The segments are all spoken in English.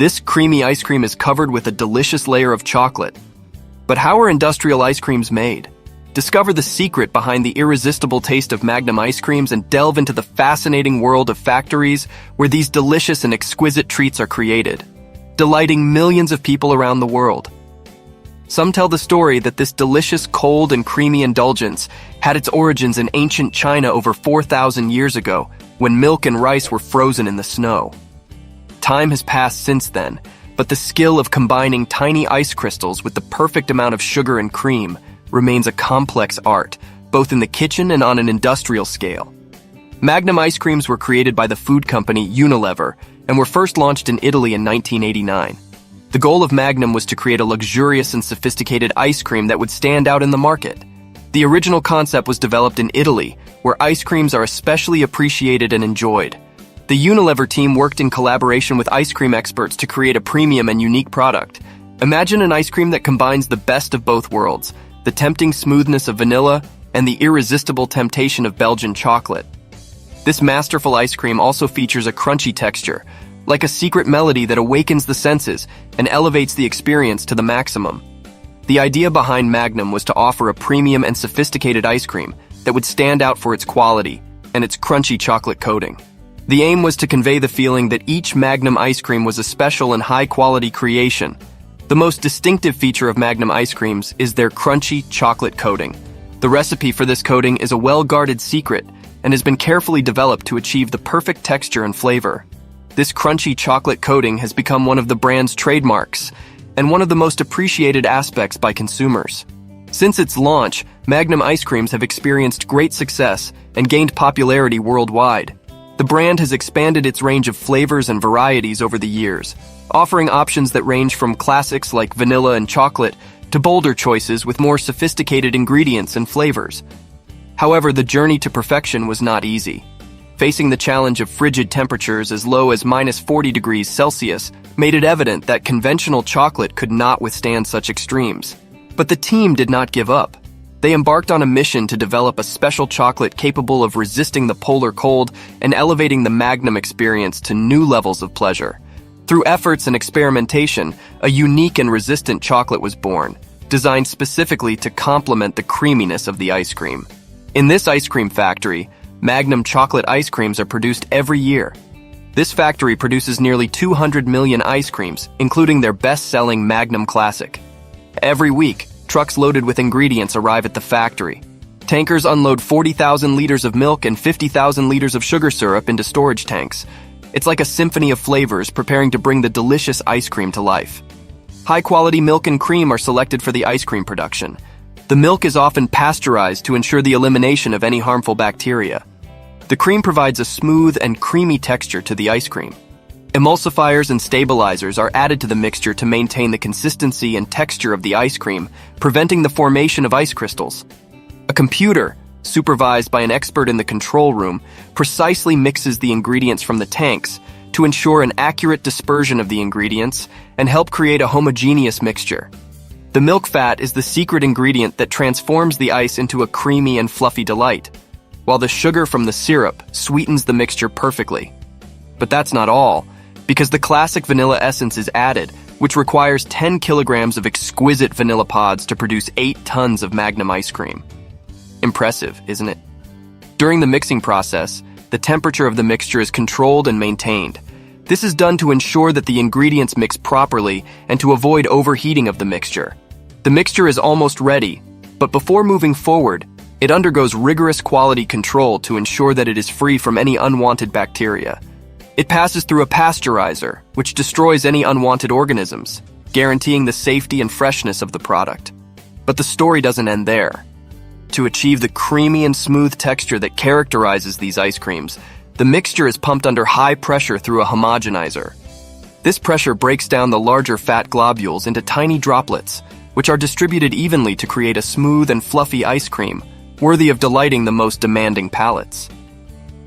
This creamy ice cream is covered with a delicious layer of chocolate. But how are industrial ice creams made? Discover the secret behind the irresistible taste of Magnum ice creams and delve into the fascinating world of factories where these delicious and exquisite treats are created, delighting millions of people around the world. Some tell the story that this delicious, cold, and creamy indulgence had its origins in ancient China over 4,000 years ago, when milk and rice were frozen in the snow. Time has passed since then, but the skill of combining tiny ice crystals with the perfect amount of sugar and cream remains a complex art, both in the kitchen and on an industrial scale. Magnum ice creams were created by the food company Unilever and were first launched in Italy in 1989. The goal of Magnum was to create a luxurious and sophisticated ice cream that would stand out in the market. The original concept was developed in Italy, where ice creams are especially appreciated and enjoyed. The Unilever team worked in collaboration with ice cream experts to create a premium and unique product. Imagine an ice cream that combines the best of both worlds, the tempting smoothness of vanilla and the irresistible temptation of Belgian chocolate. This masterful ice cream also features a crunchy texture, like a secret melody that awakens the senses and elevates the experience to the maximum. The idea behind Magnum was to offer a premium and sophisticated ice cream that would stand out for its quality and its crunchy chocolate coating. The aim was to convey the feeling that each Magnum ice cream was a special and high-quality creation. The most distinctive feature of Magnum ice creams is their crunchy chocolate coating. The recipe for this coating is a well-guarded secret and has been carefully developed to achieve the perfect texture and flavor. This crunchy chocolate coating has become one of the brand's trademarks and one of the most appreciated aspects by consumers. Since its launch, Magnum ice creams have experienced great success and gained popularity worldwide. The brand has expanded its range of flavors and varieties over the years, offering options that range from classics like vanilla and chocolate to bolder choices with more sophisticated ingredients and flavors. However, the journey to perfection was not easy. Facing the challenge of frigid temperatures as low as -40 degrees Celsius made it evident that conventional chocolate could not withstand such extremes. But the team did not give up. They embarked on a mission to develop a special chocolate capable of resisting the polar cold and elevating the Magnum experience to new levels of pleasure. Through efforts and experimentation, a unique and resistant chocolate was born, designed specifically to complement the creaminess of the ice cream. In this ice cream factory, Magnum Chocolate ice creams are produced every year. This factory produces nearly 200 million ice creams, including their best-selling Magnum Classic. Every week, trucks loaded with ingredients arrive at the factory. Tankers unload 40,000 liters of milk and 50,000 liters of sugar syrup into storage tanks. It's like a symphony of flavors preparing to bring the delicious ice cream to life. High-quality milk and cream are selected for the ice cream production. The milk is often pasteurized to ensure the elimination of any harmful bacteria. The cream provides a smooth and creamy texture to the ice cream. Emulsifiers and stabilizers are added to the mixture to maintain the consistency and texture of the ice cream, preventing the formation of ice crystals. A computer, supervised by an expert in the control room, precisely mixes the ingredients from the tanks to ensure an accurate dispersion of the ingredients and help create a homogeneous mixture. The milk fat is the secret ingredient that transforms the ice into a creamy and fluffy delight, while the sugar from the syrup sweetens the mixture perfectly. But that's not all, because the classic vanilla essence is added, which requires 10 kilograms of exquisite vanilla pods to produce 8 tons of Magnum ice cream. Impressive, isn't it? During the mixing process, the temperature of the mixture is controlled and maintained. This is done to ensure that the ingredients mix properly and to avoid overheating of the mixture. The mixture is almost ready, but before moving forward, it undergoes rigorous quality control to ensure that it is free from any unwanted bacteria. It passes through a pasteurizer, which destroys any unwanted organisms, guaranteeing the safety and freshness of the product. But the story doesn't end there. To achieve the creamy and smooth texture that characterizes these ice creams, the mixture is pumped under high pressure through a homogenizer. This pressure breaks down the larger fat globules into tiny droplets, which are distributed evenly to create a smooth and fluffy ice cream, worthy of delighting the most demanding palates.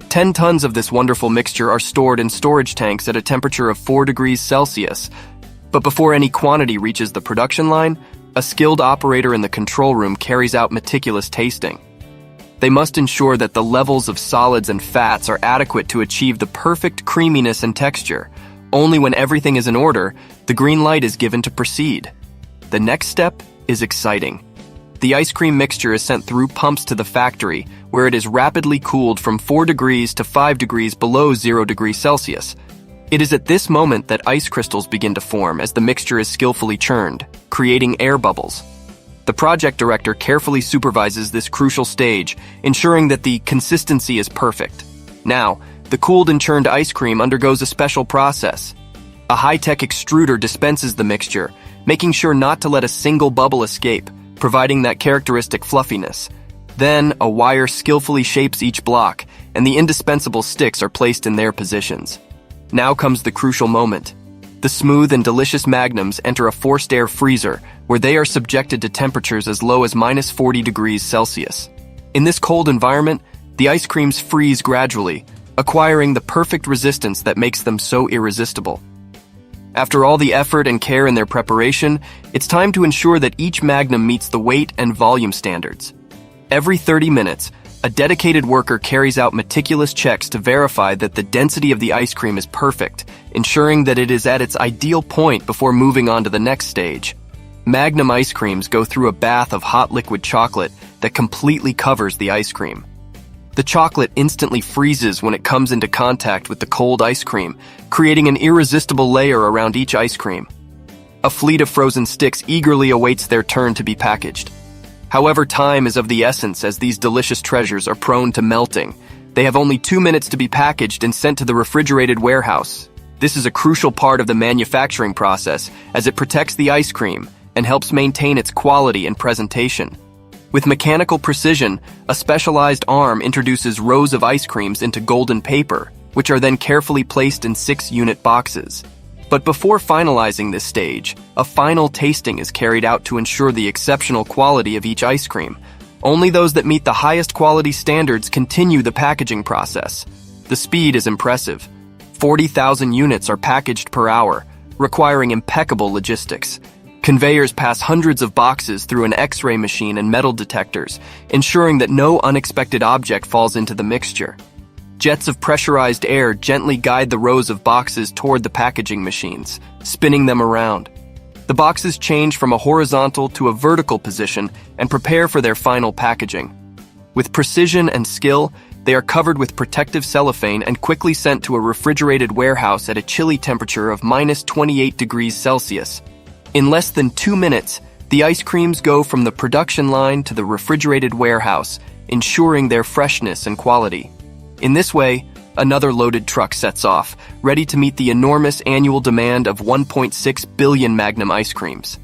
10 tons of this wonderful mixture are stored in storage tanks at a temperature of 4 degrees Celsius. But before any quantity reaches the production line, a skilled operator in the control room carries out meticulous tasting. They must ensure that the levels of solids and fats are adequate to achieve the perfect creaminess and texture. Only when everything is in order, the green light is given to proceed. The next step is exciting. The ice cream mixture is sent through pumps to the factory, where it is rapidly cooled from 4 degrees to 5 degrees below 0 degrees Celsius. It is at this moment that ice crystals begin to form as the mixture is skillfully churned, creating air bubbles. The project director carefully supervises this crucial stage, ensuring that the consistency is perfect. Now, the cooled and churned ice cream undergoes a special process. A high-tech extruder dispenses the mixture, making sure not to let a single bubble escape, providing that characteristic fluffiness. Then, a wire skillfully shapes each block, and the indispensable sticks are placed in their positions. Now comes the crucial moment. The smooth and delicious Magnums enter a forced air freezer, where they are subjected to temperatures as low as -40 degrees Celsius. In this cold environment, the ice creams freeze gradually, acquiring the perfect resistance that makes them so irresistible. After all the effort and care in their preparation, it's time to ensure that each Magnum meets the weight and volume standards. Every 30 minutes, a dedicated worker carries out meticulous checks to verify that the density of the ice cream is perfect, ensuring that it is at its ideal point before moving on to the next stage. Magnum ice creams go through a bath of hot liquid chocolate that completely covers the ice cream. The chocolate instantly freezes when it comes into contact with the cold ice cream, creating an irresistible layer around each ice cream. A fleet of frozen sticks eagerly awaits their turn to be packaged. However, time is of the essence as these delicious treasures are prone to melting. They have only 2 minutes to be packaged and sent to the refrigerated warehouse. This is a crucial part of the manufacturing process as it protects the ice cream and helps maintain its quality and presentation. With mechanical precision, a specialized arm introduces rows of ice creams into golden paper, which are then carefully placed in 6-unit boxes. But before finalizing this stage, a final tasting is carried out to ensure the exceptional quality of each ice cream. Only those that meet the highest quality standards continue the packaging process. The speed is impressive. 40,000 units are packaged per hour, requiring impeccable logistics. Conveyors pass hundreds of boxes through an X-ray machine and metal detectors, ensuring that no unexpected object falls into the mixture. Jets of pressurized air gently guide the rows of boxes toward the packaging machines, spinning them around. The boxes change from a horizontal to a vertical position and prepare for their final packaging. With precision and skill, they are covered with protective cellophane and quickly sent to a refrigerated warehouse at a chilly temperature of -28 degrees Celsius. In less than 2 minutes, the ice creams go from the production line to the refrigerated warehouse, ensuring their freshness and quality. In this way, another loaded truck sets off, ready to meet the enormous annual demand of 1.6 billion Magnum ice creams.